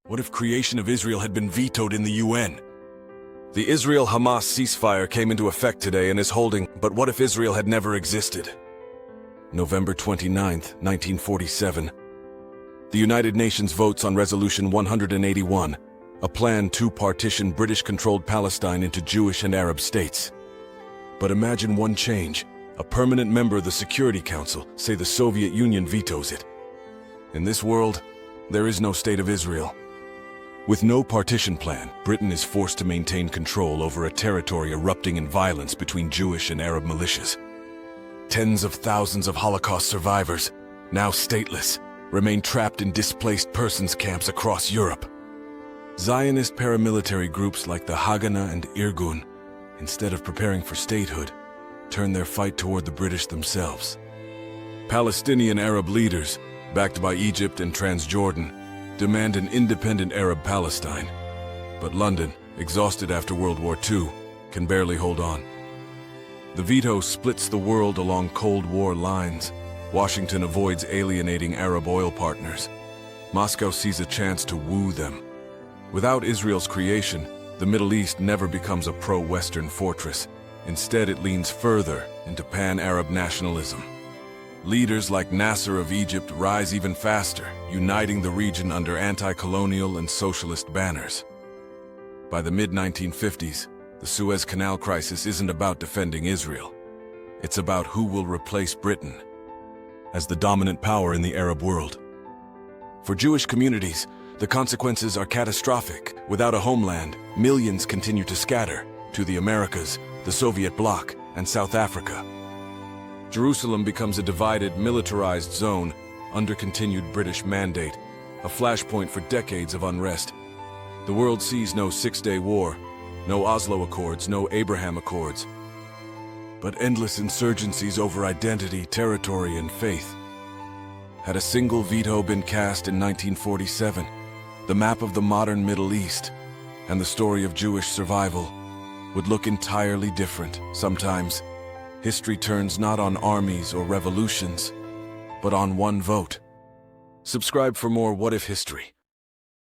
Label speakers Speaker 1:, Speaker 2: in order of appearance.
Speaker 1: What if creation of Israel had been vetoed in the UN? The Israel-Hamas ceasefire came into effect today and is holding, but what if Israel had never existed? November 29, 1947. The United Nations votes on Resolution 181, a plan to partition British-controlled Palestine into Jewish and Arab states. But imagine one change. A permanent member of the Security Council, say the Soviet Union, vetoes it. In this world, there is no state of Israel. With no partition plan, Britain is forced to maintain control over a territory erupting in violence between Jewish and Arab militias. Tens of thousands of Holocaust survivors, now stateless, remain trapped in displaced persons camps across Europe. Zionist paramilitary groups like the Haganah and Irgun, instead of preparing for statehood, turn their fight toward the British themselves. Palestinian Arab leaders, backed by Egypt and Transjordan, demand an independent Arab Palestine. But London, exhausted after World War II, can barely hold on. The veto splits the world along Cold War lines. Washington avoids alienating Arab oil partners. Moscow sees a chance to woo them. Without Israel's creation, the Middle East never becomes a pro-Western fortress. Instead, it leans further into pan-Arab nationalism. Leaders like Nasser of Egypt rise even faster, uniting the region under anti-colonial and socialist banners. By the mid-1950s, the Suez Canal crisis isn't about defending Israel. It's about who will replace Britain as the dominant power in the Arab world. For Jewish communities, the consequences are catastrophic. Without a homeland, millions continue to scatter to the Americas, the Soviet bloc, and South Africa. Jerusalem becomes a divided, militarized zone under continued British mandate, a flashpoint for decades of unrest. The world sees no Six-Day War, no Oslo Accords, no Abraham Accords, but endless insurgencies over identity, territory, and faith. Had a single veto been cast in 1947, the map of the modern Middle East and the story of Jewish survival would look entirely different. Sometimes, history turns not on armies or revolutions, but on one vote. Subscribe for more What If History.